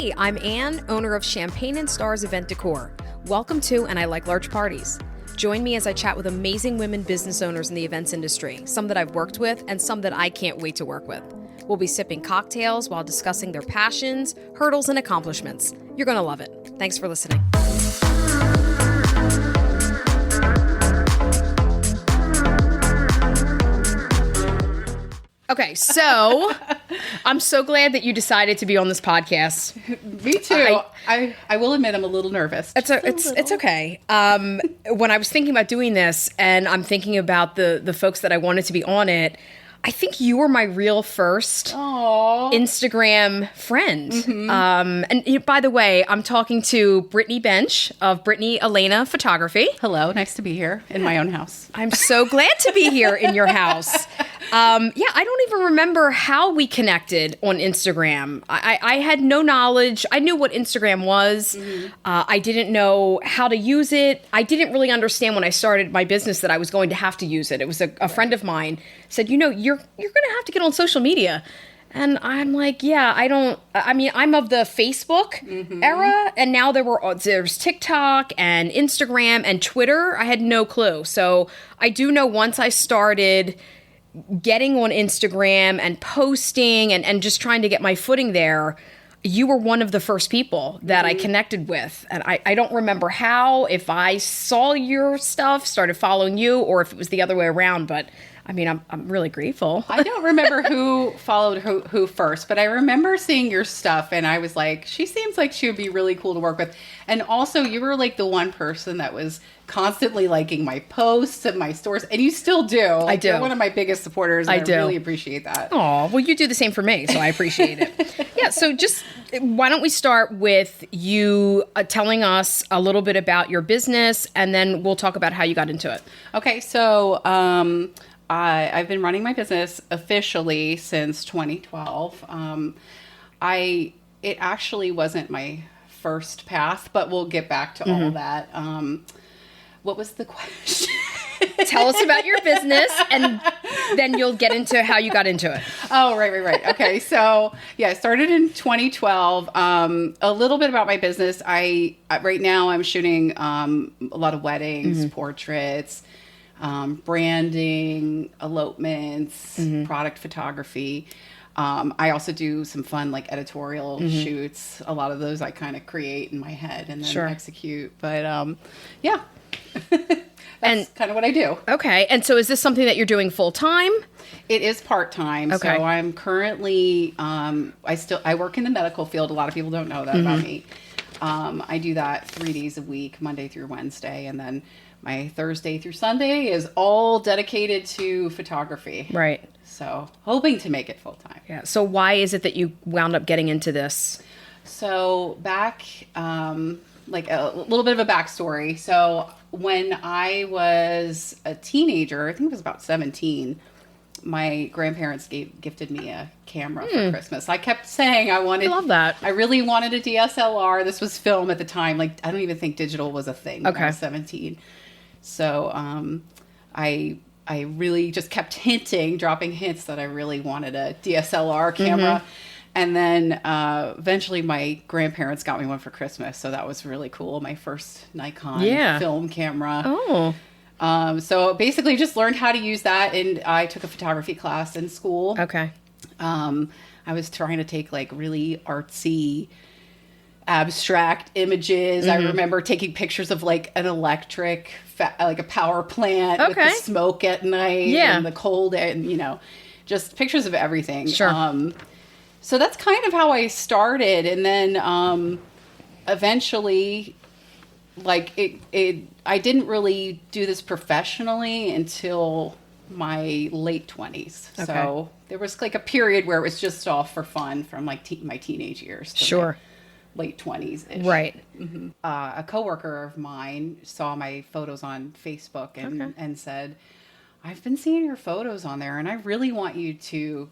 Hey, I'm Anne, owner of Champagne and Stars Event Decor. Welcome to And I Like Large Parties. Join me as I chat with amazing women business owners in the events industry, some that I've worked with and some that I can't wait to work with. We'll be sipping cocktails while discussing their passions, hurdles, and accomplishments. You're going to love it. Thanks for listening. Okay, so I'm so glad that you decided to be on this podcast. Me too. I will admit I'm a little nervous. It's okay. When I was thinking about doing this, and I'm thinking about the folks that I wanted to be on it, I think you were my real first Instagram friend. Mm-hmm. And by the way, I'm talking to Brittany Bensch of Brittany Elena Photography. Hello, nice to be here in my own house. I'm so glad to be here in your house. I don't even remember how we connected on Instagram. I had no knowledge. I knew what Instagram was. Mm-hmm. I didn't know how to use it. I didn't really understand when I started my business that I was going to have to use it. It was a friend of mine said, you're going to have to get on social media. And I'm like, I'm of the Facebook era. And now there's TikTok and Instagram and Twitter. I had no clue. So I do know once I started getting on Instagram and posting and just trying to get my footing there, you were one of the first people that I connected with. And I don't remember how, if I saw your stuff, started following you, or if it was the other way around, but I mean, I'm really grateful. I don't remember who followed who first, but I remember seeing your stuff and I was like, she seems like she would be really cool to work with. And also you were like the one person that was constantly liking my posts and my stories, and you still do. I do. You're one of my biggest supporters. And I do. Really appreciate that. Oh, well, you do the same for me, so I appreciate it. Yeah, so just why don't we start with you telling us a little bit about your business, and then we'll talk about how you got into it. Okay, so I've been running my business officially since 2012. It actually wasn't my first path, but we'll get back to all of that. What was the question? Tell us about your business, and then you'll get into how you got into it. Oh, right. Okay, so yeah, I started in 2012. A little bit about my business. Right now I'm shooting a lot of weddings, portraits, branding, elopements, product photography. I also do some fun like editorial shoots. A lot of those I kind of create in my head and then execute. But yeah, that's kind of what I do. Okay. And so is this something that you're doing full time? It is part-time. Okay. So I'm currently, I work in the medical field. A lot of people don't know that about me. I do that 3 days a week, Monday through Wednesday. And then my Thursday through Sunday is all dedicated to photography. Right. So hoping to make it full time. Yeah. So why is it that you wound up getting into this? So back, like a little bit of a backstory. So when I was a teenager, I think it was about 17, my grandparents gifted me a camera for Christmas. I kept saying I love that. I really wanted a DSLR. This was film at the time. Like, I don't even think digital was a thing when I was 17. So I really just kept dropping hints that I really wanted a DSLR camera. And then eventually my grandparents got me one for Christmas. So that was really cool. My first Nikon film camera. Oh. So basically just learned how to use that. And I took a photography class in school. Okay. I was trying to take like really artsy, abstract images. I remember taking pictures of like an electric, like a power plant with the smoke at night and the cold and, just pictures of everything. Sure. So that's kind of how I started. And then eventually, like I didn't really do this professionally until my late 20s. Okay. So there was like a period where it was just all for fun from like my teenage years. To late 20s-ish. Right. A coworker of mine saw my photos on Facebook and said, I've been seeing your photos on there and I really want you to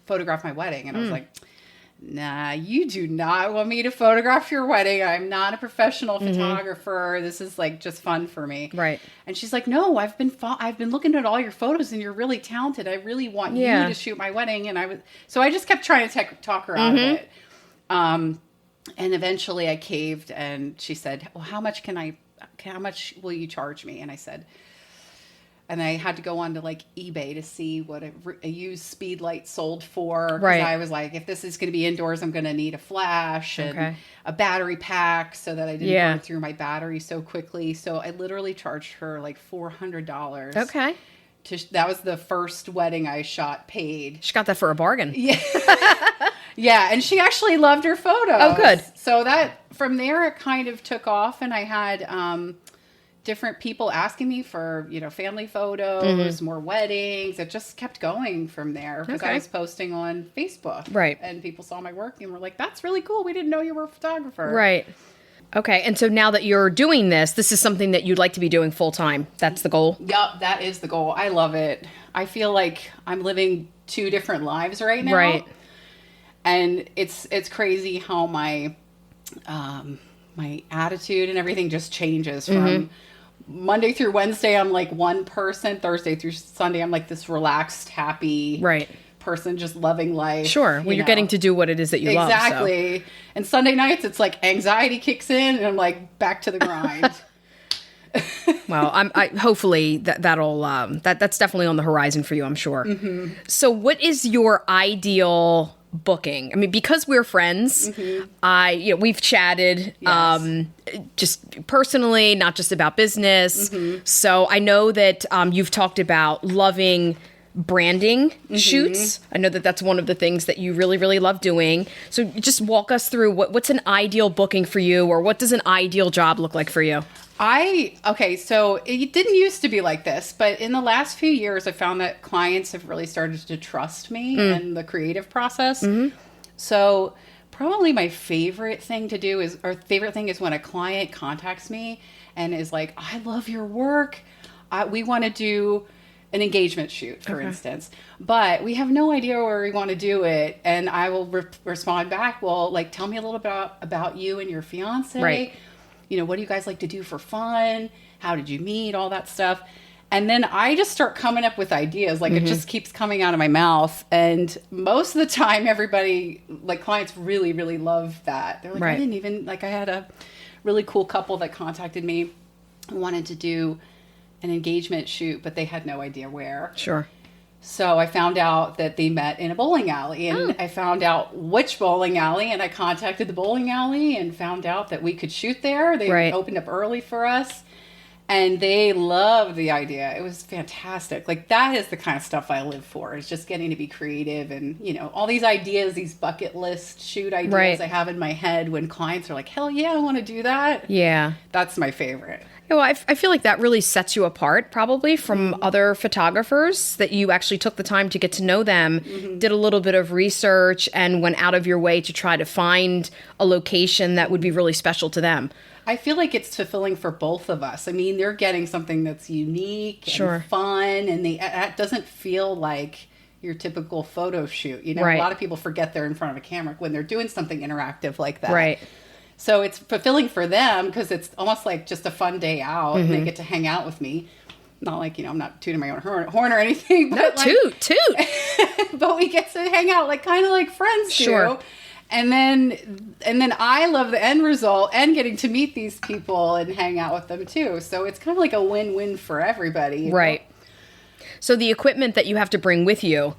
photograph my wedding. And I was like, nah, you do not want me to photograph your wedding. I'm not a professional photographer. This is like just fun for me. Right. And she's like, no, I've been looking at all your photos and you're really talented. I really want you to shoot my wedding. And so I just kept trying to talk her out of it. And eventually I caved, and she said, well, how much will you charge me? And I said, and I had to go on to like eBay to see what a used speed light sold for. Because I was like, if this is going to be indoors, I'm going to need a flash and a battery pack so that I didn't burn through my battery so quickly. So I literally charged her like $400. Okay. That was the first wedding I shot paid. She got that for a bargain. Yeah. Yeah. And she actually loved her photos. Oh, good. So from there, it kind of took off, and I had, different people asking me for, family photos, more weddings. It just kept going from there because I was posting on Facebook. Right. And people saw my work and were like, that's really cool. We didn't know you were a photographer. Right. Okay. And so now that you're doing this is something that you'd like to be doing full time. That's the goal? Yep. That is the goal. I love it. I feel like I'm living 2 different lives right now. Right. And it's crazy how my attitude and everything just changes from Monday through Wednesday, I'm like one person. Thursday through Sunday, I'm like this relaxed, happy person, just loving life. Sure. Well, you're getting to do what it is that you love. Exactly. So. And Sunday nights, it's like anxiety kicks in, and I'm like back to the grind. Well, I hopefully that's definitely on the horizon for you, I'm sure. Mm-hmm. So what is your ideal booking? I mean, because we're friends, we've chatted, just personally, not just about business. So I know that you've talked about loving branding shoots. I know that that's one of the things that you really, really love doing. So just walk us through what's an ideal booking for you, or what does an ideal job look like for you? So it didn't used to be like this, but in the last few years, I found that clients have really started to trust me in the creative process. So probably my favorite thing is when a client contacts me and is like, I love your work. We want to do an engagement shoot, for instance, but we have no idea where we want to do it. And I will respond back, well, like, tell me a little bit about you and your fiance. Right. What do you guys like to do for fun? How did you meet? All that stuff. And then I just start coming up with ideas. Like it just keeps coming out of my mouth. And most of the time, everybody, like clients really, really love that. They're like, I didn't even, like I had a really cool couple that contacted me and wanted to do an engagement shoot, but they had no idea where. Sure. So I found out that they met in a bowling alley, and I found out which bowling alley, and I contacted the bowling alley and found out that we could shoot there. They opened up early for us, and they loved the idea. It was fantastic. Like that is the kind of stuff I live for, is just getting to be creative and, all these ideas, these bucket list shoot ideas I have in my head when clients are like, hell yeah, I want to do that. Yeah. That's my favorite. Well, I feel like that really sets you apart probably from other photographers, that you actually took the time to get to know them, did a little bit of research, and went out of your way to try to find a location that would be really special to them. I feel like it's fulfilling for both of us. I mean, they're getting something that's unique and fun, and it doesn't feel like your typical photo shoot. A lot of people forget they're in front of a camera when they're doing something interactive like that. Right. So it's fulfilling for them because it's almost like just a fun day out, and they get to hang out with me. Not like, I'm not tooting my own horn or anything. But toot. But we get to hang out like kind of like friends do. And then I love the end result and getting to meet these people and hang out with them too. So it's kind of like a win-win for everybody. Right. So the equipment that you have to bring with you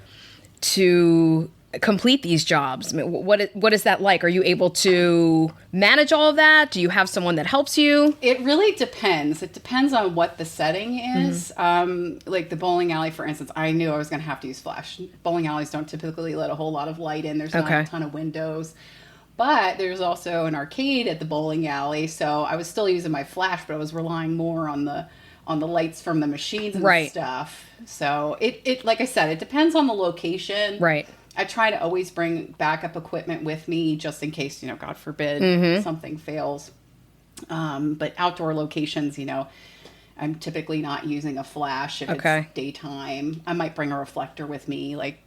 to complete these jobs, I mean, what is that like? Are you able to manage all of that? Do you have someone that helps you? It really depends. It depends on what the setting is. Like the bowling alley, for instance, I knew I was going to have to use flash. Bowling alleys don't typically let a whole lot of light in. There's not a ton of windows. But there's also an arcade at the bowling alley, so I was still using my flash, but I was relying more on the lights from the machines and stuff. So it like I said, it depends on the location. Right. I try to always bring backup equipment with me just in case, God forbid, something fails. But outdoor locations, I'm typically not using a flash if it's daytime. I might bring a reflector with me, like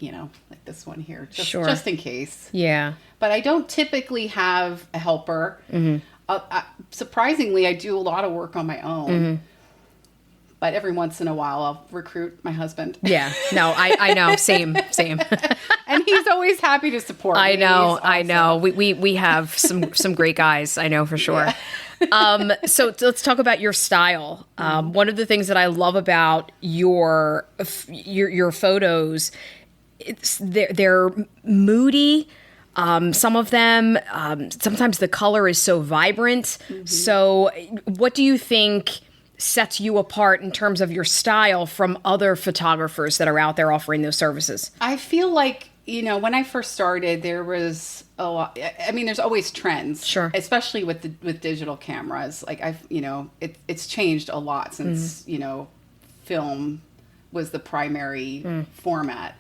this one here, just in case. Yeah. But I don't typically have a helper. Surprisingly, I do a lot of work on my own. But every once in a while, I'll recruit my husband. Yeah. No, I know. Same. And he's always happy to support me. I know. We have some great guys. I know for sure. Yeah. So let's talk about your style. One of the things that I love about your photos, they're moody. Some of them, sometimes the color is so vibrant. So what do you think sets you apart in terms of your style from other photographers that are out there offering those services? I feel like, when I first started, there was a lot. I mean, there's always trends, sure, especially with digital cameras. Like it's changed a lot since film was the primary format.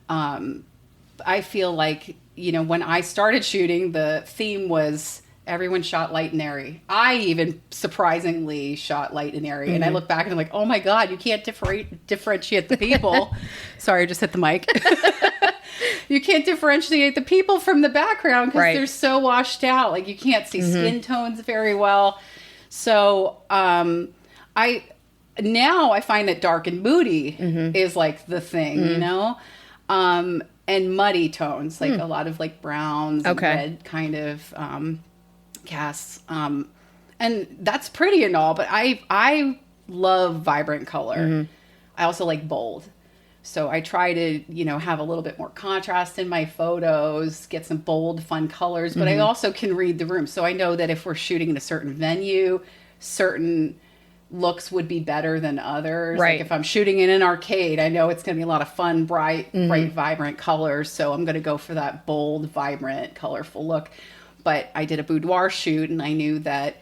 I feel like when I started shooting, the theme was everyone shot light and airy. I even surprisingly shot light and airy. And I look back and I'm like, oh my God, you can't differentiate the people. Sorry, I just hit the mic. You can't differentiate the people from the background because they're so washed out. Like you can't see skin tones very well. So I find that dark and moody is like the thing, and muddy tones, like a lot of like browns and red kind of casts. And that's pretty and all, but I love vibrant color. I also like bold. So I try to, have a little bit more contrast in my photos, get some bold, fun colors, but I also can read the room. So I know that if we're shooting in a certain venue, certain looks would be better than others. Right. Like if I'm shooting in an arcade, I know it's going to be a lot of fun, bright, vibrant colors. So I'm going to go for that bold, vibrant, colorful look. But I did a boudoir shoot and I knew that,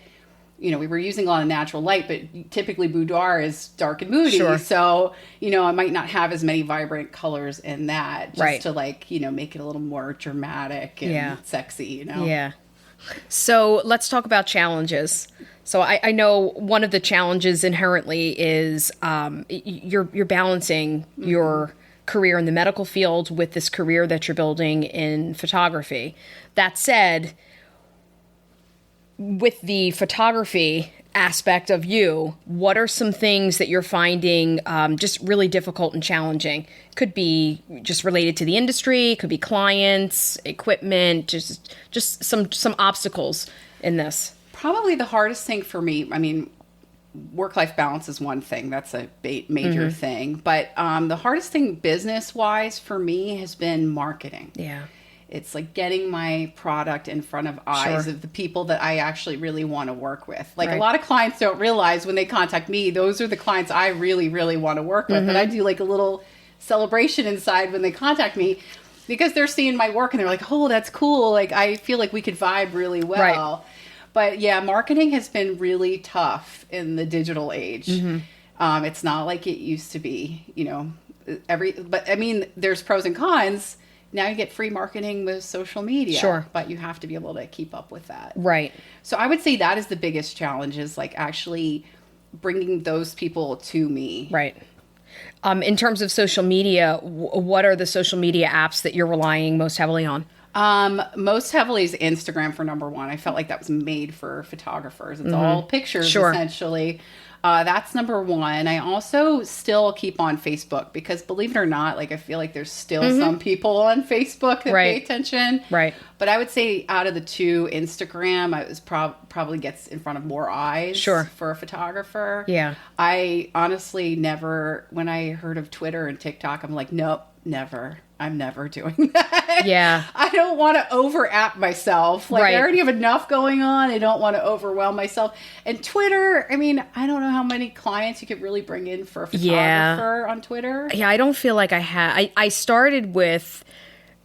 we were using a lot of natural light, but typically boudoir is dark and moody. Sure. So, I might not have as many vibrant colors in that just to make it a little more dramatic and sexy, Yeah. So let's talk about challenges. So I know one of the challenges inherently is you're balancing your career in the medical field with this career that you're building in photography. That said, with the photography aspect of you, what are some things that you're finding just really difficult and challenging? Could be just related to the industry, could be clients, equipment, just some obstacles in this. Probably the hardest thing for me, work-life balance is one thing. That's a major thing. But the hardest thing business-wise for me has been marketing. Yeah. It's like getting my product in front of eyes of the people that I actually really want to work with. Like a lot of clients don't realize when they contact me, those are the clients I really, really want to work with. And I do like a little celebration inside when they contact me because they're seeing my work and they're like, oh, that's cool. Like I feel like we could vibe really well. Right. But yeah, marketing has been really tough in the digital age. It's not like it used to be, but there's pros and cons. Now you get free marketing with social media. Sure. But you have to be able to keep up with that. Right. So I would say that is the biggest challenge is like actually bringing those people to me. Right. In terms of social media, what are the social media apps that you're relying most heavily on? Most heavily is Instagram for number one. I felt like that was made for photographers. It's all pictures essentially. That's number one. I also still keep on Facebook because believe it or not, like I feel like there's still some people on Facebook that pay attention. Right. But I would say out of the two, Instagram I was probably gets in front of more eyes for a photographer. Yeah. I honestly never, when I heard of Twitter and TikTok, I'm like, nope, never. I'm never doing that. Yeah. I don't want to over app myself. Like I already have enough going on. I don't want to overwhelm myself. And Twitter, I don't know how many clients you could really bring in for a photographer on Twitter. Yeah, I don't feel like I had. I started with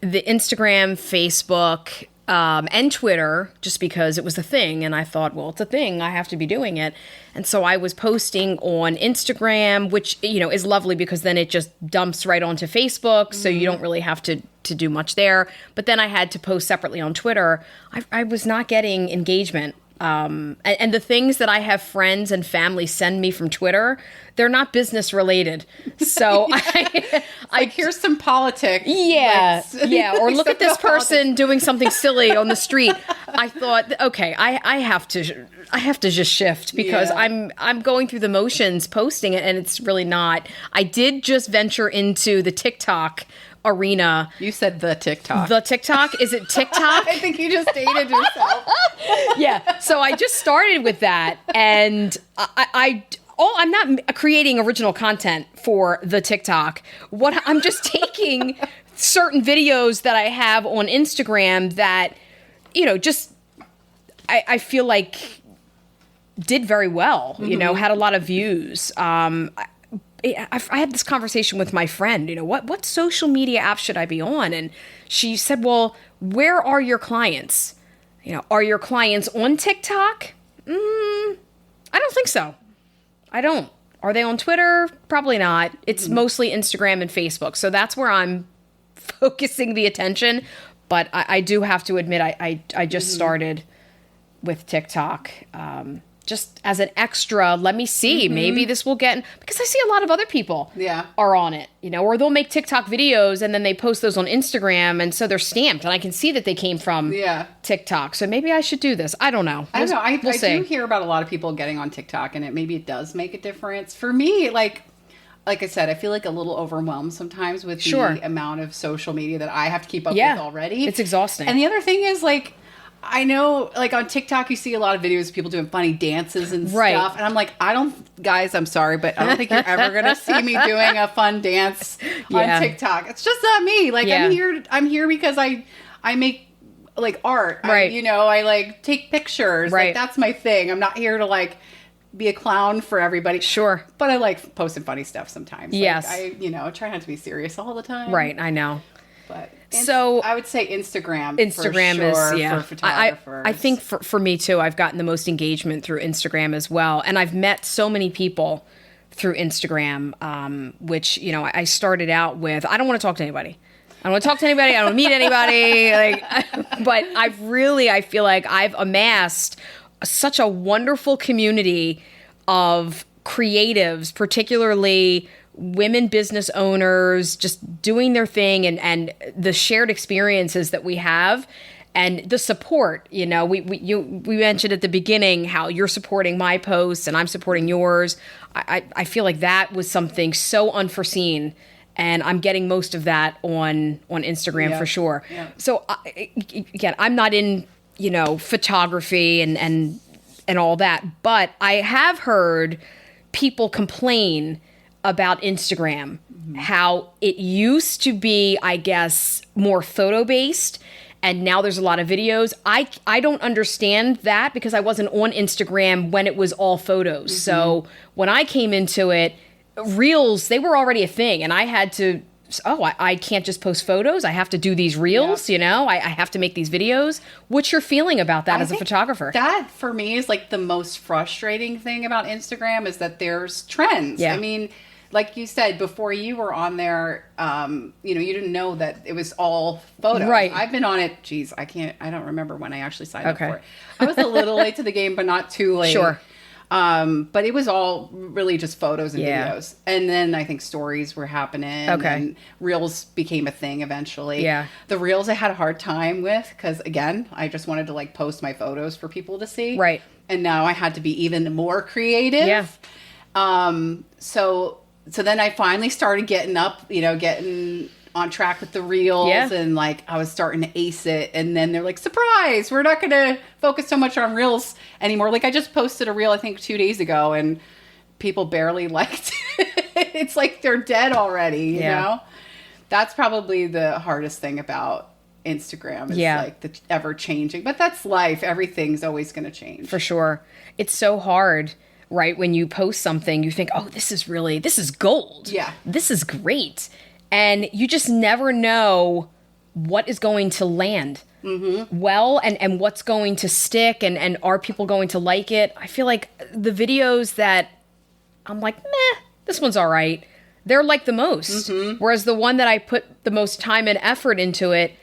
the Instagram, Facebook, and Twitter just because it was a thing. And I thought, well, it's a thing. I have to be doing it. And so I was posting on Instagram, which, is lovely because then it just dumps right onto Facebook. So you don't really have to do much there. But then I had to post separately on Twitter. I was not getting engagement. And the things that I have friends and family send me from Twitter, they're not business related. So like here's some politics. Yeah. Yeah. Or look at this person doing something silly on the street. I thought, okay, I have to just shift because I'm going through the motions posting it, and it's really not. I did just venture into the TikTok arena. You said the TikTok. The TikTok? Is it TikTok? I think you just dated yourself. Yeah. So I just started with that, and I'm not creating original content for the TikTok. I'm just taking certain videos that I have on Instagram that, just I feel like did very well. Had a lot of views. I had this conversation with my friend, what social media app should I be on? And she said, well, where are your clients? Are your clients on TikTok? I don't think so. I don't. Are they on Twitter? Probably not. It's mostly Instagram and Facebook. So that's where I'm focusing the attention. But I do have to admit, I just started with TikTok. Just as an extra, let me see, maybe this will get, because I see a lot of other people are on it, or they'll make TikTok videos and then they post those on Instagram, and so they're stamped and I can see that they came from TikTok. So maybe I should do this. I don't know. I don't know. I do hear about a lot of people getting on TikTok, and maybe it does make a difference. For me, like I said, I feel like a little overwhelmed sometimes with the amount of social media that I have to keep up with already. It's exhausting. And the other thing is, I know, on TikTok, you see a lot of videos of people doing funny dances and stuff. And I'm like, guys, I'm sorry, but I don't think you're ever going to see me doing a fun dance on TikTok. It's just not me. I'm here because I make, art. Right. I take pictures. Right. That's my thing. I'm not here to, be a clown for everybody. Sure. But I like posting funny stuff sometimes. Yes. I try not to be serious all the time. Right. I know. But so I would say Instagram for sure, for photographers. I think for me too, I've gotten the most engagement through Instagram as well. And I've met so many people through Instagram, which, I started out with, I don't want to talk to anybody. I don't want to talk to anybody. I don't meet anybody. But I feel like I've amassed such a wonderful community of creatives, particularly women business owners, just doing their thing, and the shared experiences that we have and the support. We mentioned at the beginning how you're supporting my posts and I'm supporting yours. I feel like that was something so unforeseen, and I'm getting most of that on Instagram for sure. Yeah. So again, I'm not in photography and all that, but I have heard people complain about Instagram, how it used to be, I guess, more photo based, and now there's a lot of videos. I don't understand that because I wasn't on Instagram when it was all photos. So when I came into it, Reels, they were already a thing, and I had to, I can't just post photos. I have to do these Reels, I have to make these videos. What's your feeling about that as a photographer? That, for me, is the most frustrating thing about Instagram is that there's trends. Yeah. I mean, like you said, before you were on there, you didn't know that it was all photos. Right. I've been on it. Geez, I don't remember when I actually signed up for it. I was a little late to the game, but not too late. Sure. But it was all really just photos and videos. And then I think stories were happening. Okay. And Reels became a thing eventually. Yeah. The Reels I had a hard time with because, again, I just wanted to post my photos for people to see. Right. And now I had to be even more creative. Yeah. So then I finally started getting on track with the Reels, and I was starting to ace it, and then they're like, surprise, we're not going to focus so much on Reels anymore. I just posted a Reel I think 2 days ago, and people barely liked it. It's they're dead already, you know? That's probably the hardest thing about Instagram is the ever changing, but that's life. Everything's always going to change. For sure. It's so hard. Right? When you post something, you think, this is gold. Yeah. This is great. And you just never know what is going to land well and what's going to stick and are people going to like it. I feel like the videos that I'm like, meh, this one's all right. They're the most. Whereas the one that I put the most time and effort into it,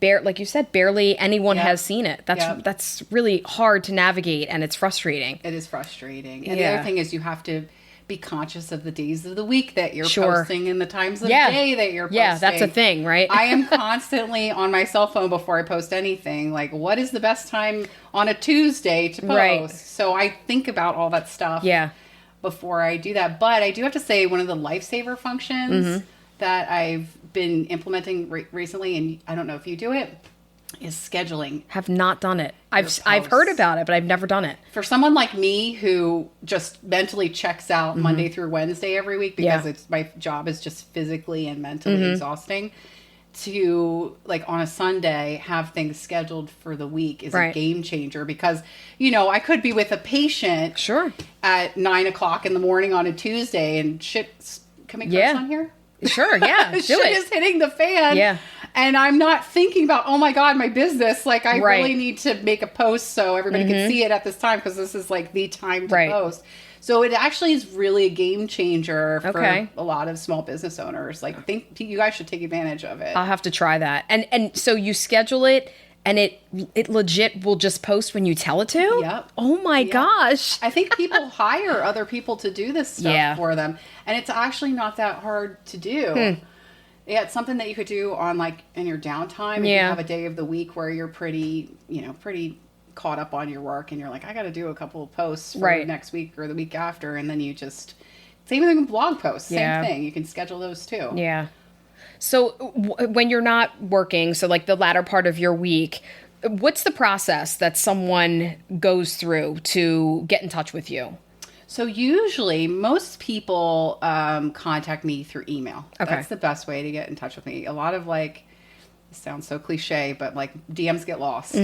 like you said, barely anyone has seen it. That's really hard to navigate, and it's frustrating. It is frustrating. And the other thing is you have to be conscious of the days of the week that you're Sure. posting and the times of day that you're posting. Yeah, that's a thing, right? I am constantly on my cell phone before I post anything. Like, what is the best time on a Tuesday to post? Right. So I think about all that stuff before I do that. But I do have to say, one of the lifesaver functions that I've been implementing recently, and I don't know if you do it, is scheduling. Have not done it. I've heard about it, but I've never done it. For someone like me who just mentally checks out Monday through Wednesday every week because my job is just physically and mentally exhausting, to like on a Sunday have things scheduled for the week is a game changer, because I could be with a patient at 9:00 in the morning on a Tuesday and shit. Can we curse on here? Sure, yeah, do shit it. is hitting the fan. Yeah. And I'm not thinking about, oh my God, my business. Like, I really need to make a post so everybody can see it at this time, because this is like the time to post. So it actually is really a game changer for a lot of small business owners. Like, I think you guys should take advantage of it. I'll have to try that. And so you schedule it, and it legit will just post when you tell it to? Yep. Oh my gosh. I think people hire other people to do this stuff for them. And it's actually not that hard to do. Yeah, it's something that you could do on in your downtime. If you have a day of the week where you're pretty caught up on your work, and you're like, I got to do a couple of posts for next week or the week after. And then you just, same thing with blog posts, same thing. You can schedule those too. Yeah. So when you're not working, so like the latter part of your week, what's the process that someone goes through to get in touch with you? So usually most people contact me through email. Okay. That's the best way to get in touch with me. A lot of it sounds so cliche, but DMs get lost.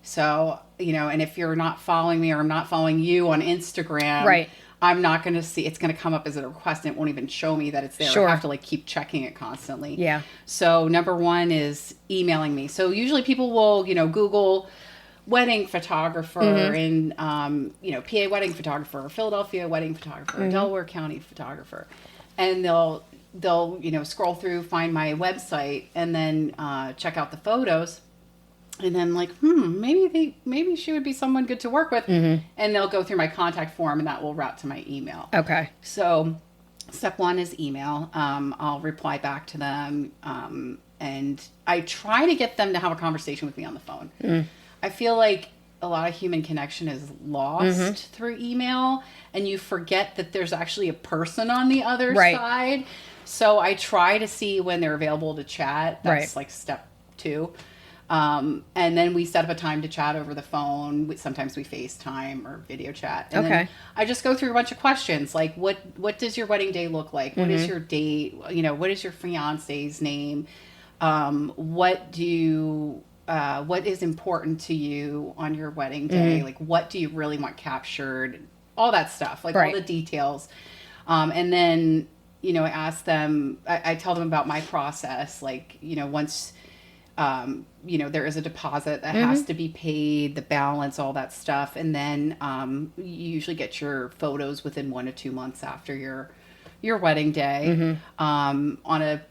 So, and if you're not following me or I'm not following you on Instagram, I'm not going to see, it's going to come up as a request and it won't even show me that it's there. I have to keep checking it constantly. Yeah. So number one is emailing me. So usually people will, Google wedding photographer and, PA wedding photographer, Philadelphia wedding photographer, Delaware County photographer. And they'll scroll through, find my website, and then check out the photos. And then maybe she would be someone good to work with. And they'll go through my contact form, and that will route to my email. Okay. So step one is email. I'll reply back to them. And I try to get them to have a conversation with me on the phone. I feel like a lot of human connection is lost through email, and you forget that there's actually a person on the other side. So I try to see when they're available to chat. That's step two. And then we set up a time to chat over the phone. Sometimes we FaceTime or video chat. And then I just go through a bunch of questions like, what does your wedding day look like? What is your date? What is your fiance's name? What is important to you on your wedding day? Like, what do you really want captured? All that stuff, all the details. And then, I ask them, I tell them about my process. Once, there is a deposit that has to be paid, the balance, all that stuff. And then you usually get your photos within 1 to 2 months after your wedding day on a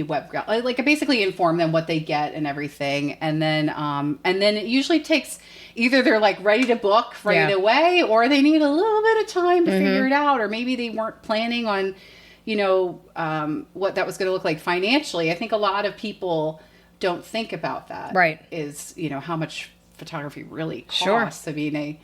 web. I basically inform them what they get and everything. And then it usually takes either they're ready to book right away, or they need a little bit of time to figure it out. Or maybe they weren't planning on, what that was going to look like financially. I think a lot of people don't think about that. Right. Is, how much photography really costs. I mean,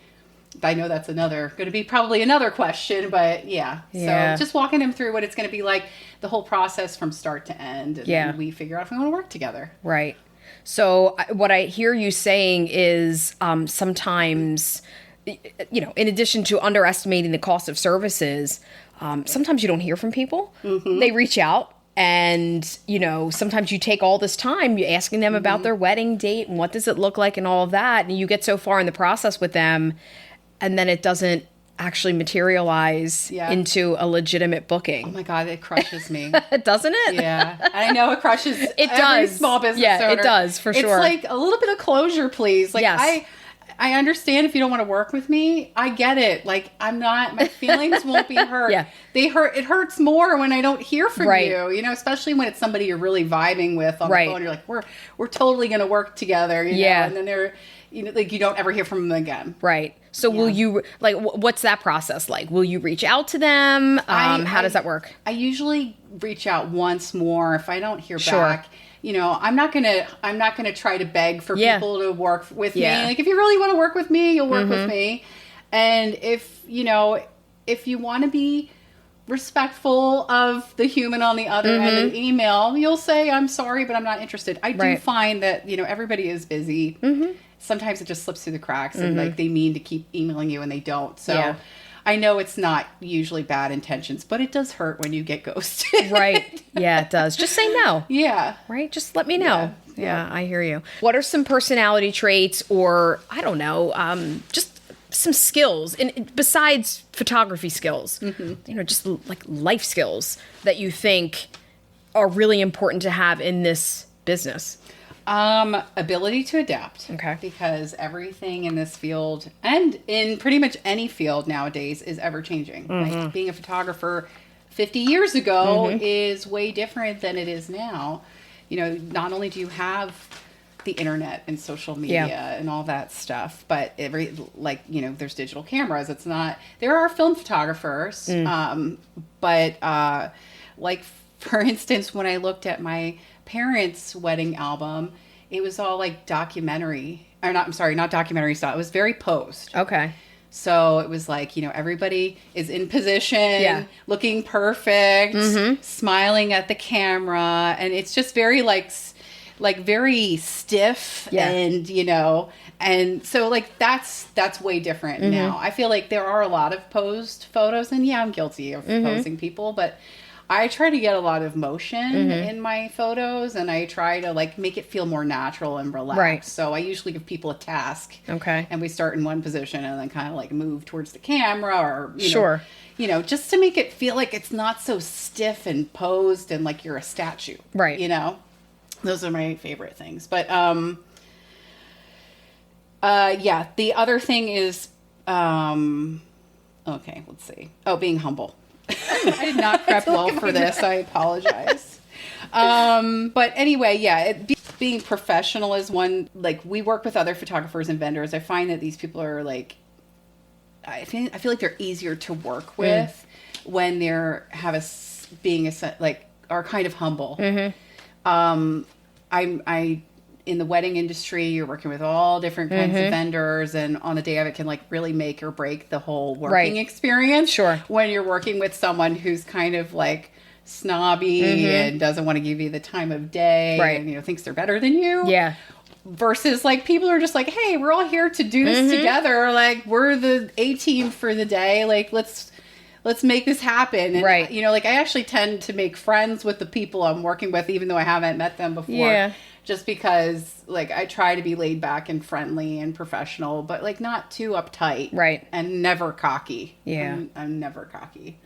I know that's going to be probably another question, but yeah. So just walking them through what it's going to be like, the whole process from start to end. And then we figure out if we want to work together. Right. So what I hear you saying is sometimes, in addition to underestimating the cost of services, sometimes you don't hear from people. They reach out. And, sometimes you take all this time asking them about their wedding date and what does it look like and all of that. And you get so far in the process with them, and then it doesn't actually materialize into a legitimate booking. Oh my God, it crushes me. Doesn't it? Yeah. I know it crushes every small business owner. It does, for sure. It's a little bit of closure, please. I understand if you don't want to work with me. I get it. My feelings won't be hurt. They hurt. It hurts more when I don't hear from you, especially when it's somebody you're really vibing with on the phone. You're like, we're totally going to work together, and then they're, like you don't ever hear from them again. Right. So will you, like, what's that process like? Will you reach out to them? How does that work? I usually reach out once more. If I don't hear back, I'm not gonna try to beg for people to work with me. Like, if you really want to work with me, you'll work with me. And if you want to be respectful of the human on the other end of email, you'll say, I'm sorry, but I'm not interested. I do find that, everybody is busy. Sometimes it just slips through the cracks and like they mean to keep emailing you and they don't. So I know it's not usually bad intentions, but it does hurt when you get ghosted. Right. Yeah, it does. Just say no. Yeah. Right. Just let me know. Yeah, I hear you. What are some personality traits or, I don't know, just some skills and besides photography skills, just like life skills that you think are really important to have in this business? Ability to adapt. Okay. Because everything in this field and in pretty much any field nowadays is ever changing. Like being a photographer 50 years ago is way different than it is now. Not only do you have the internet and social media and all that stuff, but there's digital cameras. There are film photographers. But like for instance, when I looked at my parents' wedding album, it was all like documentary not documentary style. It was very posed. Okay. So it was like, everybody is in position, looking perfect, smiling at the camera. And it's just very like very stiff and, and so like that's way different now. I feel like there are a lot of posed photos and I'm guilty of posing people, but I try to get a lot of motion in my photos and I try to like make it feel more natural and relaxed. Right. So I usually give people a task. Okay. And we start in one position and then kind of like move towards the camera or, just to make it feel like it's not so stiff and posed and like you're a statue. Right. Those are my favorite things. But, the other thing is, okay, let's see. Oh, being humble. I did not prep well for this. I apologize. But anyway, being professional is one. Like, we work with other photographers and vendors. I find that these people are like, I feel like they're easier to work with when they're are kind of humble. I in the wedding industry, you're working with all different kinds of vendors, and on the day of it can like really make or break the whole working experience. Sure. When you're working with someone who's kind of like snobby and doesn't want to give you the time of day and thinks they're better than you. Yeah. Versus like people are just like, hey, we're all here to do this together. Like, we're the A team for the day. Like, let's make this happen. And, I actually tend to make friends with the people I'm working with, even though I haven't met them before. Yeah. Just because, like, I try to be laid back and friendly and professional, but, like, not too uptight. Right. And never cocky. Yeah. I'm never cocky.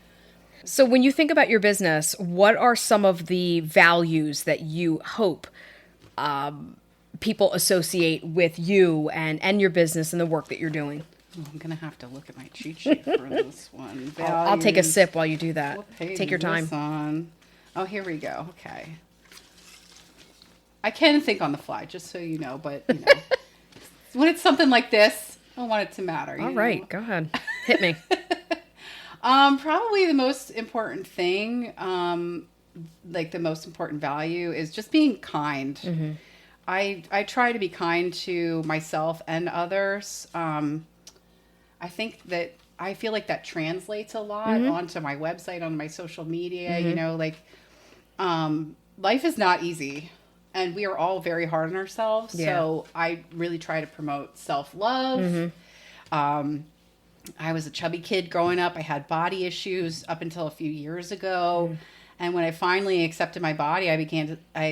So when you think about your business, what are some of the values that you hope people associate with you and your business and the work that you're doing? Oh, I'm going to have to look at my cheat sheet for this one. I'll take a sip while you do that. Take your time. Oh, here we go. Okay. I can think on the fly, just so you know, but, when it's something like this, I don't want it to matter. All right. Go ahead. Hit me. Probably the most important thing, the most important value is just being kind. I try to be kind to myself and others. I think that I feel like that translates a lot onto my website, on my social media, life is not easy and we are all very hard on ourselves. Yeah. So I really try to promote self-love. I was a chubby kid growing up. I had body issues up until a few years ago. And when I finally accepted my body, I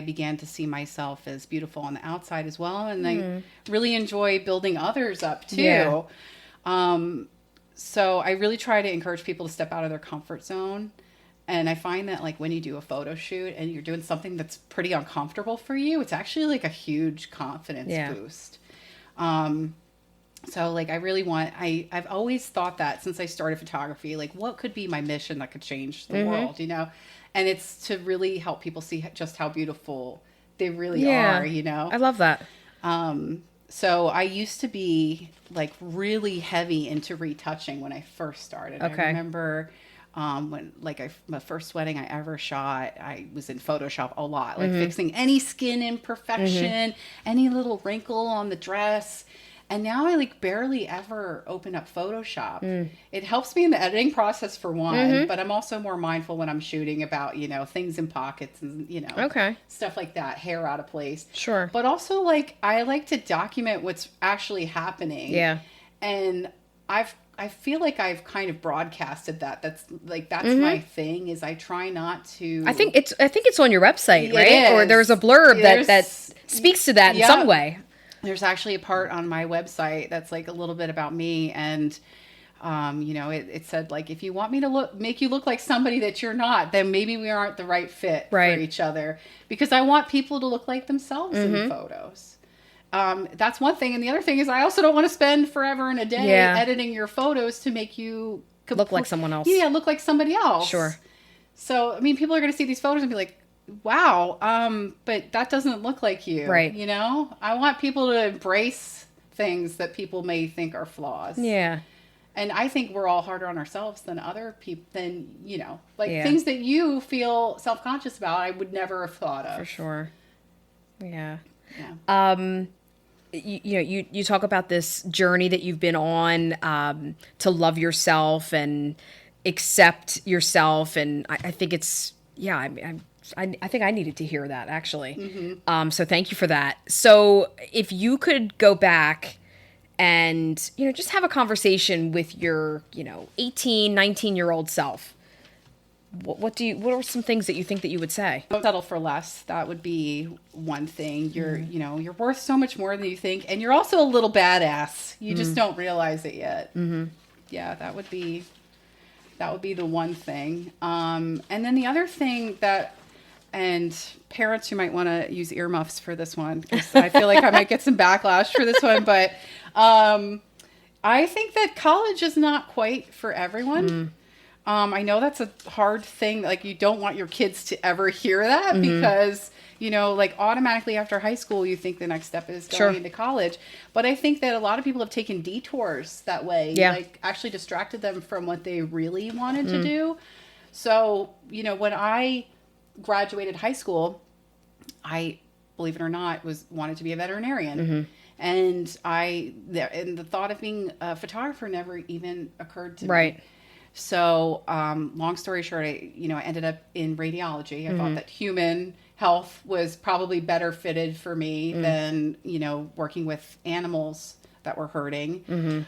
began to see myself as beautiful on the outside as well. And I really enjoy building others up too. Yeah. So I really try to encourage people to step out of their comfort zone. And I find that like when you do a photo shoot and you're doing something that's pretty uncomfortable for you, it's actually like a huge confidence boost. So like I really I've always thought that since I started photography, like what could be my mission that could change the world, And it's to really help people see just how beautiful they really are, I love that. So I used to be like really heavy into retouching when I first started. Okay. I remember when my first wedding I ever shot, I was in Photoshop a lot, like fixing any skin imperfection, any little wrinkle on the dress. And now I like barely ever open up Photoshop. It helps me in the editing process for one, but I'm also more mindful when I'm shooting about, you know, things in pockets and, you know, stuff like that, hair out of place. Sure. But also like I like to document what's actually happening. Yeah. And I feel like I've kind of broadcasted that. That's my thing is I try not to. I think it's on your website, right? Or there's a blurb that speaks to that in some way. There's actually a part on my website that's like a little bit about me, and you know, it said like, if you want me to make you look like somebody that you're not, then maybe we aren't the right fit for each other, because I want people to look like themselves in photos. That's one thing, and the other thing is I also don't want to spend forever and a day editing your photos to make you look like someone else. Yeah, look like somebody else. Sure. So I mean, people are going to see these photos and be like, wow, but that doesn't look like you. Right. You know, I want people to embrace things that people may think are flaws. Yeah. And I think we're all harder on ourselves than other people, you know, like things that you feel self-conscious about, I would never have thought of. For sure. Yeah. Yeah. You talk about this journey that you've been on to love yourself and accept yourself. And I think it's, I think I needed to hear that, actually. So thank you for that. So if you could go back and, you know, just have a conversation with your, you know, 18, 19-year-old self, what are some things that you think that you would say? Don't settle for less. That would be one thing. You're, you know, you're worth so much more than you think. And you're also a little badass. You just don't realize it yet. Yeah, that would be the one thing. And then the other thing that, and parents who might want to use earmuffs for this one, because I feel like I might get some backlash for this one, but I think that college is not quite for everyone. I know that's a hard thing. Like, you don't want your kids to ever hear that because, you know, like automatically after high school, you think the next step is going into college. But I think that a lot of people have taken detours that way, like actually distracted them from what they really wanted to do. So, you know, when I graduated high school, I, believe it or not, wanted to be a veterinarian. And the thought of being a photographer never even occurred to me. So, long story short, I ended up in radiology. I thought that human health was probably better fitted for me than, you know, working with animals that were hurting.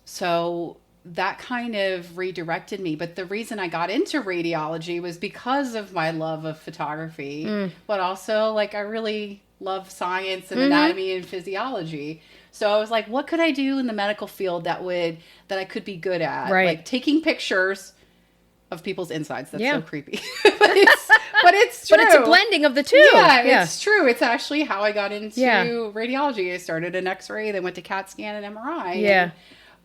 So that kind of redirected me. But the reason I got into radiology was because of my love of photography, but also like I really love science and anatomy and physiology. So I was like, what could I do in the medical field that I could be good at? Like taking pictures of people's insides. That's so creepy. but it's true. But it's a blending of the two. Yeah, it's true. It's actually how I got into radiology. I started in X-ray, then went to CAT scan and MRI.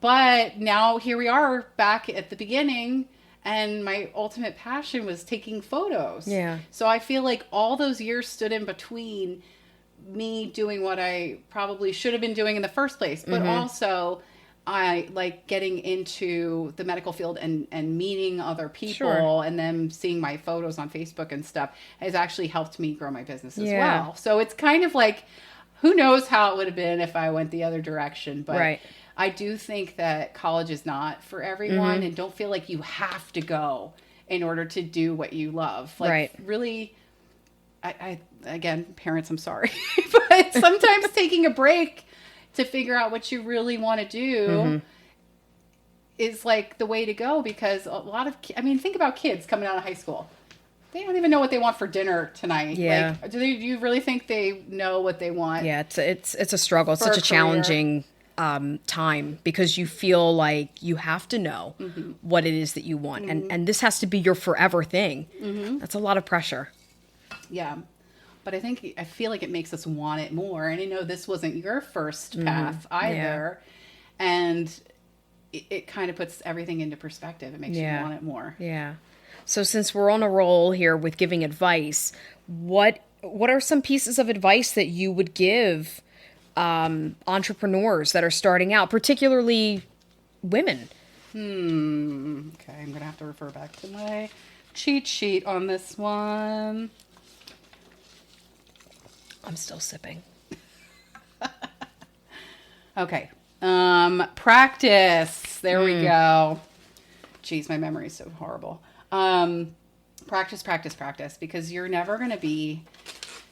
But now here we are back at the beginning, and my ultimate passion was taking photos. So I feel like all those years stood in between me doing what I probably should have been doing in the first place, but also I like getting into the medical field and meeting other people and then seeing my photos on Facebook and stuff has actually helped me grow my business as well. So it's kind of like, who knows how it would have been if I went the other direction, but I do think that college is not for everyone, and don't feel like you have to go in order to do what you love. Like really, I again, parents, I'm sorry, but sometimes taking a break to figure out what you really want to do is like the way to go, because a lot of, think about kids coming out of high school. They don't even know what they want for dinner tonight. Like, do you really think they know what they want? Yeah, it's a struggle. It's such a challenging time, because you feel like you have to know what it is that you want, and this has to be your forever thing. That's a lot of pressure. Yeah, but I feel like it makes us want it more. And I know this wasn't your first path either, and it kind of puts everything into perspective. It makes you want it more. Yeah. So since we're on a roll here with giving advice, what are some pieces of advice that you would give entrepreneurs that are starting out, particularly women? Okay, I'm going to have to refer back to my cheat sheet on this one. I'm still sipping. Okay. Practice. There we go. Jeez, my memory is so horrible. Practice, practice, practice, because you're never going to be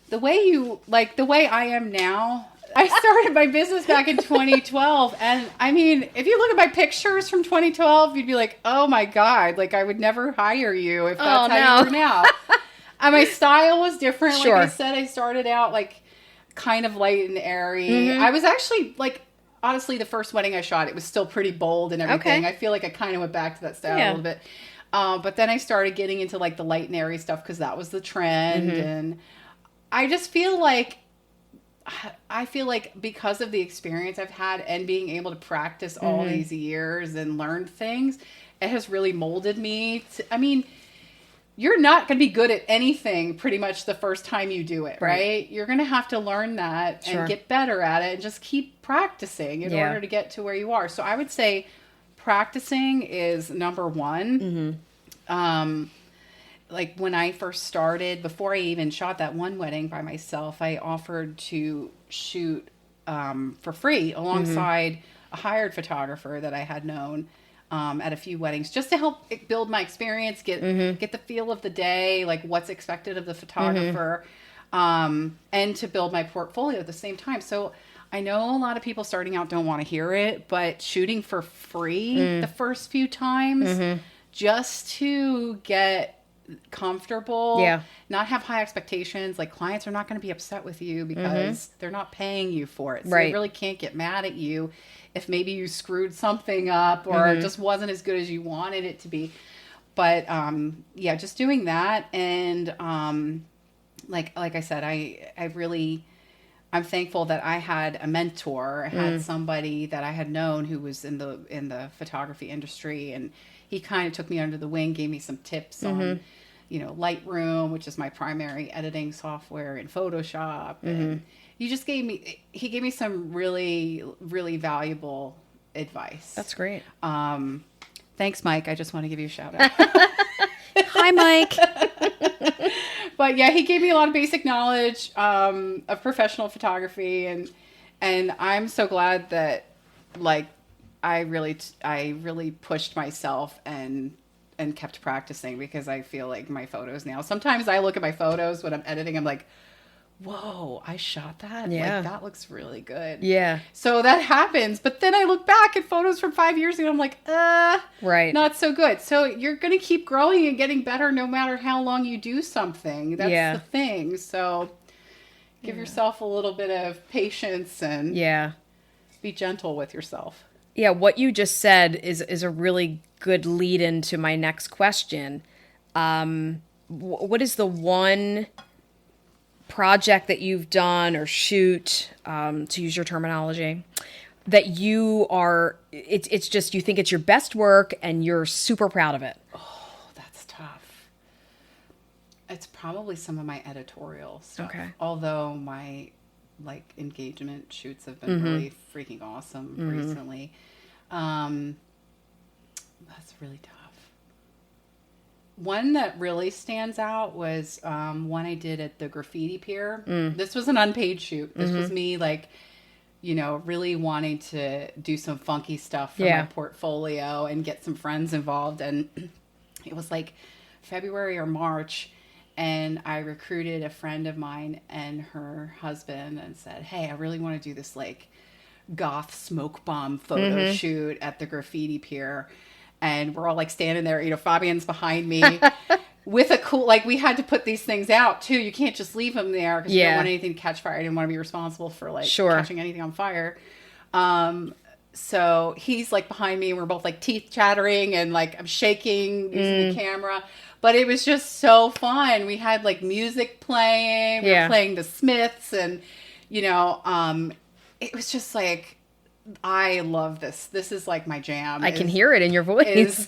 the way I am now. I started my business back in 2012. And I mean, if you look at my pictures from 2012, you'd be like, oh my God, like I would never hire you if that's how you are now. And my style was different. Sure. Like I said, I started out like kind of light and airy. I was actually like, honestly, the first wedding I shot, it was still pretty bold and everything. I feel like I kind of went back to that style a little bit. But then I started getting into like the light and airy stuff because that was the trend. And I just feel like, because of the experience I've had and being able to practice all these years and learn things, it has really molded me. I mean, you're not going to be good at anything pretty much the first time you do it, right? You're going to have to learn that and get better at it and just keep practicing in order to get to where you are. So I would say practicing is number one. Like when I first started, before I even shot that one wedding by myself, I offered to shoot for free alongside a hired photographer that I had known at a few weddings, just to help build my experience, get the feel of the day, like what's expected of the photographer, and to build my portfolio at the same time. So I know a lot of people starting out don't want to hear it, but shooting for free the first few times just to get comfortable, not have high expectations. Like clients are not going to be upset with you because they're not paying you for it. So they really can't get mad at you if maybe you screwed something up or it just wasn't as good as you wanted it to be. But just doing that. And like I said, I'm thankful that I had a mentor. I had somebody that I had known who was in the photography industry, and he kind of took me under the wing, gave me some tips on, Lightroom, which is my primary editing software, and Photoshop. And he gave me some really, really valuable advice. That's great. Thanks, Mike. I just want to give you a shout out. Hi, Mike. But yeah, he gave me a lot of basic knowledge of professional photography, and I'm so glad that I really pushed myself and kept practicing, because I feel like my photos now, sometimes I look at my photos when I'm editing, I'm like, whoa, I shot that? Yeah. Like, that looks really good. Yeah. So that happens. But then I look back at photos from 5 years ago, I'm like, not so good. So you're going to keep growing and getting better no matter how long you do something. That's the thing. So give yourself a little bit of patience and be gentle with yourself. Yeah, what you just said is a really good lead into my next question. What is the one project that you've done or shoot, to use your terminology, that you are, it's just, you think it's your best work and you're super proud of it? Oh, that's tough. It's probably some of my editorial stuff. Okay. Although my engagement shoots have been really freaking awesome recently. That's really tough. One that really stands out was one I did at the graffiti pier. This was an unpaid shoot. This was me really wanting to do some funky stuff for my portfolio and get some friends involved. And it was like February or March. And I recruited a friend of mine and her husband and said, hey, I really want to do this goth smoke bomb photo shoot at the graffiti pier. And we're all standing there, Fabian's behind me with a cool, we had to put these things out too. You can't just leave them there because you don't want anything to catch fire. I didn't want to be responsible for catching anything on fire. So he's behind me and we're both teeth chattering and I'm shaking using the camera. But it was just so fun. We had music playing. We were playing the Smiths, and it was just I love this. This is my jam. I can hear it in your voice. Is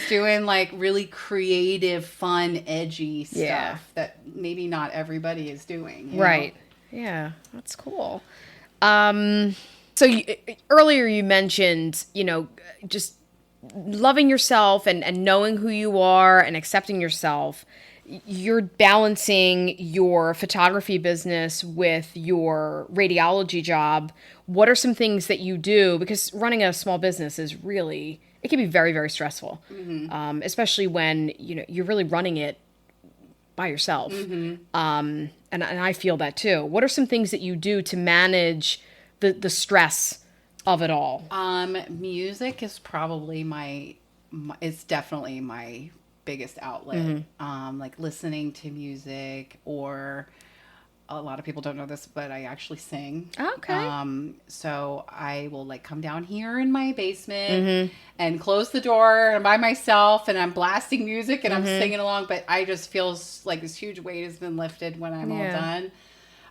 doing really creative, fun, edgy stuff that maybe not everybody is doing. Right. Yeah, that's cool. So earlier you mentioned, just loving yourself and knowing who you are and accepting yourself. You're balancing your photography business with your radiology job. What are some things that you do? Because running a small business is really, it can be very, very stressful, especially when, you're really running it by yourself. And I feel that too. What are some things that you do to manage the stress of it all? Music is probably it's definitely my biggest outlet. Like listening to music, or a lot of people don't know this, but I actually sing. Okay. So I will like come down here in my basement and close the door and by myself, and I'm blasting music and I'm singing along, but I just feel like this huge weight has been lifted when I'm all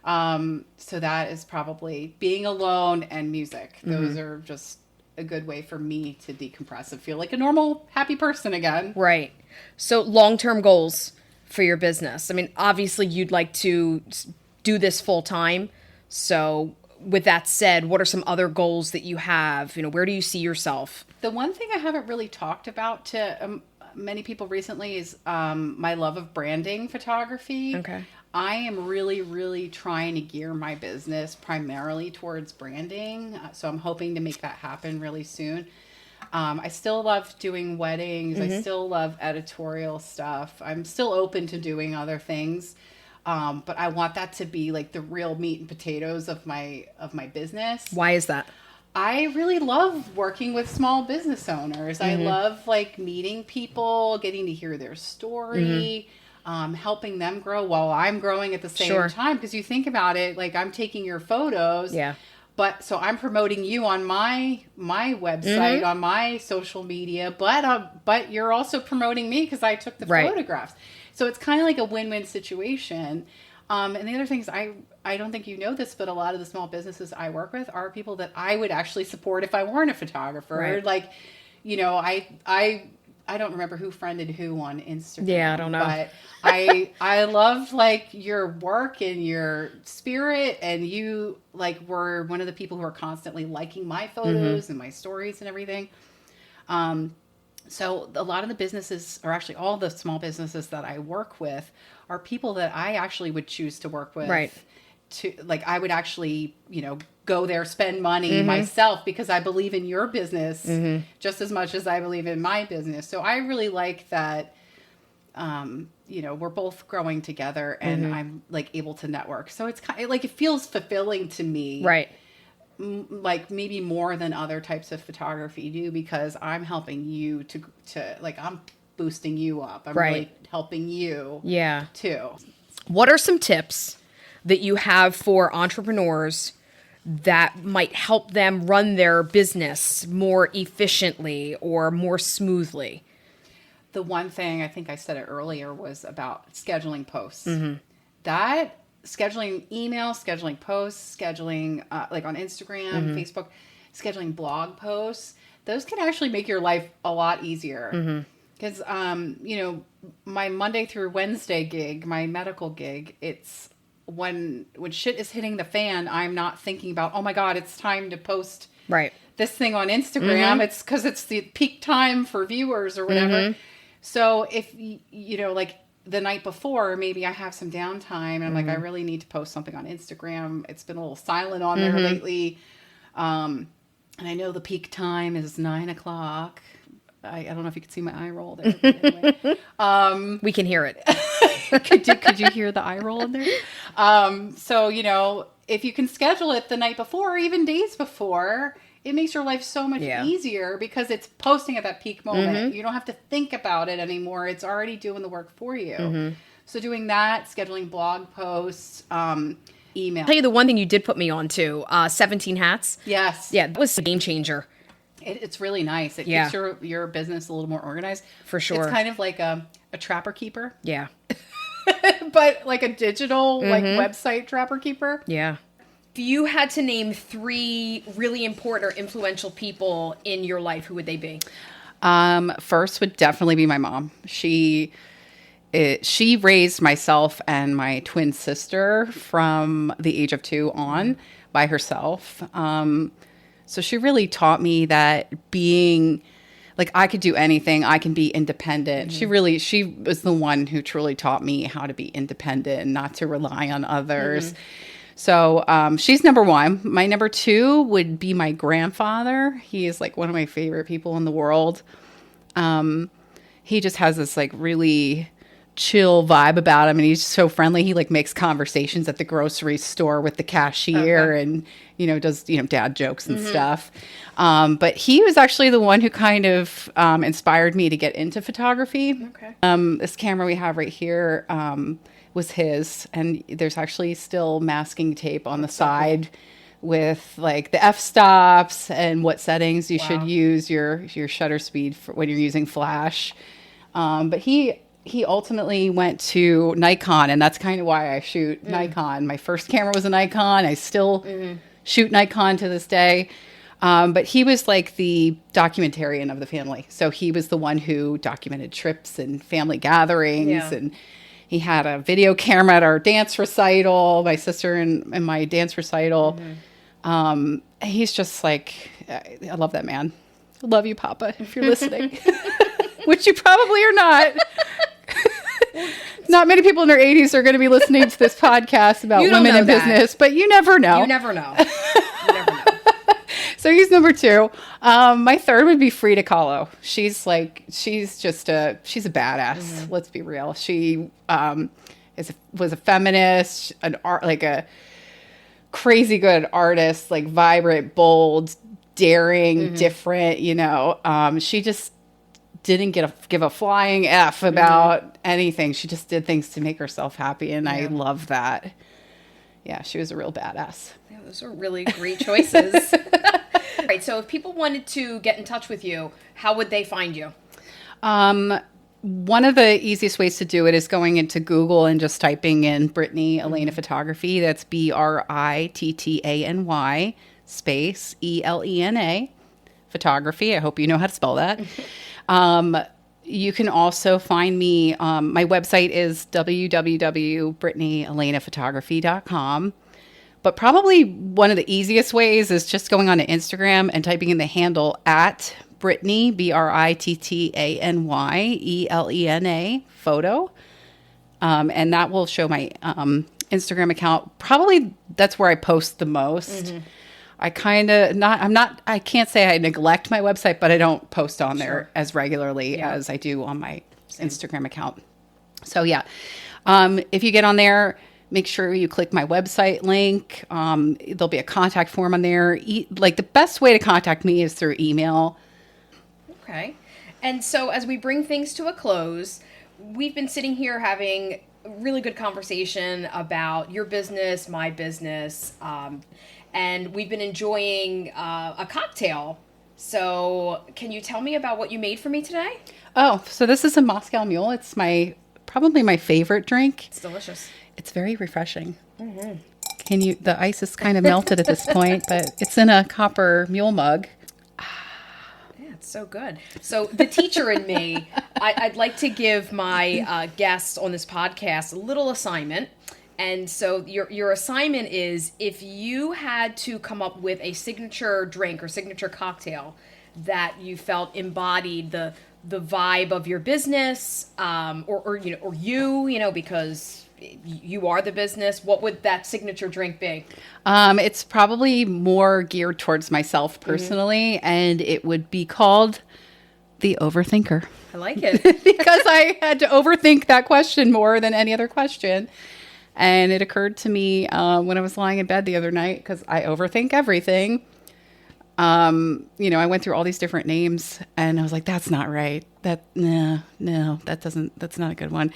done. So that is probably being alone and music. Those are just a good way for me to decompress and feel like a normal, happy person again. Right. So long-term goals for your business. I mean, obviously you'd like to do this full time. So with that said, what are some other goals that you have? Where do you see yourself? The one thing I haven't really talked about to many people recently is my love of branding photography. Okay. I am really, really trying to gear my business primarily towards branding. So I'm hoping to make that happen really soon. I still love doing weddings. I still love editorial stuff. I'm still open to doing other things. But I want that to be like the real meat and potatoes of my business. Why is that? I really love working with small business owners. I love like meeting people, getting to hear their story, helping them grow while I'm growing at the same time. Because you think about it, like I'm taking your photos. Yeah. But so I'm promoting you on my website, on my social media, but you're also promoting me because I took the photographs. So it's kind of like a win-win situation. And the other thing is, I don't think you know this, but a lot of the small businesses I work with are people that I would actually support if I weren't a photographer. Right. Like, I don't remember who friended who on Instagram. Yeah, I don't know. But I love like your work and your spirit, and you like were one of the people who are constantly liking my photos and my stories and everything. So a lot of the businesses, or actually all the small businesses that I work with, are people that I actually would choose to work with. Right. To like, I would actually, go there, spend money myself because I believe in your business just as much as I believe in my business. So I really like that, we're both growing together and I'm like able to network. So it's kind of like, it feels fulfilling to me. Right. Like maybe more than other types of photography do, because I'm helping you to like, I'm boosting you up. I'm really helping you too. What are some tips that you have for entrepreneurs that might help them run their business more efficiently or more smoothly? The one thing, I think I said it earlier, was about scheduling posts. That scheduling emails, scheduling posts, scheduling like on Instagram, Facebook, scheduling blog posts, those can actually make your life a lot easier. Because, my Monday through Wednesday gig, my medical gig, it's when shit is hitting the fan, I'm not thinking about, oh my God, it's time to post this thing on Instagram. It's because it's the peak time for viewers or whatever. So if, like the night before, maybe I have some downtime and I'm like, I really need to post something on Instagram. It's been a little silent on there lately. And I know the peak time is 9:00. I don't know if you could see my eye roll there. But anyway. We can hear it. Could you hear the eye roll in there? So, if you can schedule it the night before or even days before, it makes your life so much easier because it's posting at that peak moment. You don't have to think about it anymore. It's already doing the work for you. So doing that, scheduling blog posts, email. I'll tell you the one thing you did put me on to, 17 hats. Yes. Yeah, that was a game changer. It's really nice. It keeps your business a little more organized. For sure. It's kind of like a trapper keeper. Yeah. But like a digital like website trapper keeper. Yeah. If you had to name 3 really important or influential people in your life, who would they be? First would definitely be my mom. She raised myself and my twin sister from the age of 2 on. by herself. So she really taught me that being like, I could do anything. I can be independent. She was the one who truly taught me how to be independent and not to rely on others. So she's number one. My number two would be my grandfather. He is like one of my favorite people in the world. He just has this like really chill vibe about him, and he's so friendly. He like makes conversations at the grocery store with the cashier and, does, dad jokes and stuff. But he was actually the one who kind of inspired me to get into photography. This camera we have right here was his, and there's actually still masking tape on the side with like the f-stops and what settings you should use your shutter speed for when you're using flash. But he ultimately went to Nikon, and that's kind of why I shoot Nikon. My first camera was a Nikon. I still shoot Nikon to this day. But he was like the documentarian of the family. So he was the one who documented trips and family gatherings. And he had a video camera at our dance recital, my sister and my dance recital. He's just like, I love that man. I love you, Papa, if you're listening. Which you probably are not. Not many people in their 80s are going to be listening to this podcast about women in business, but you never know. You never know. You never know. So he's number two. My third would be Frida Kahlo. She's a badass. Let's be real. She was a feminist, a crazy good artist, like vibrant, bold, daring, different. She just didn't give a flying F about anything. She just did things to make herself happy, and I love that. Yeah, she was a real badass. Yeah, those are really great choices. All right, so if people wanted to get in touch with you, how would they find you? One of the easiest ways to do it is going into Google and just typing in Brittany Elena Photography. That's BRITTANY space ELENA photography. I hope you know how to spell that. You can also find me. My website is www.brittanyelenaphotography.com. But probably one of the easiest ways is just going on to Instagram and typing in the handle at Brittany, BRITTANYELENA photo. And that will show my Instagram account. Probably that's where I post the most. I can't say I neglect my website, but I don't post on there as regularly as I do on my Instagram account. So yeah, if you get on there, make sure you click my website link. There'll be a contact form on there. The best way to contact me is through email. Okay. And so as we bring things to a close, we've been sitting here having a really good conversation about your business, my business, and we've been enjoying a cocktail. So can you tell me about what you made for me today? Oh, so this is a Moscow Mule. It's probably my favorite drink. It's delicious. It's very refreshing. The ice is kind of melted at this point, but it's in a copper mule mug. Yeah, it's so good. So the teacher in me, I'd like to give my guests on this podcast a little assignment. And so your assignment is, if you had to come up with a signature drink or signature cocktail that you felt embodied the vibe of your business, or you, because you are the business, what would that signature drink be? It's probably more geared towards myself personally, and it would be called the Overthinker. I like it. Because I had to overthink that question more than any other question. And it occurred to me when I was lying in bed the other night, because I overthink everything. I went through all these different names, and I was like, that's not right. That's not a good one.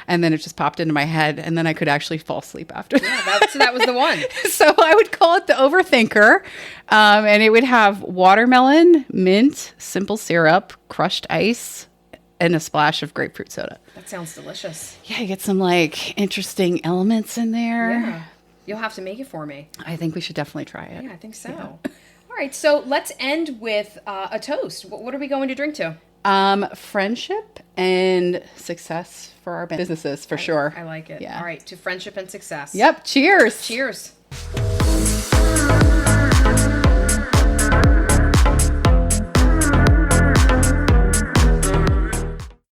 And then it just popped into my head, and then I could actually fall asleep after that. So that was the one. So I would call it the Overthinker. And it would have watermelon, mint, simple syrup, crushed ice, and a splash of grapefruit soda. That sounds delicious. Yeah, you get some elements elements in there. Yeah. You'll have to make it for me. I think we should definitely try it. Yeah, I think so. Yeah. All right, so let's end with a toast. What are we going to drink to? Friendship and success for our businesses, for sure. I like it. Yeah. All right, to friendship and success. Yep. Cheers. Cheers.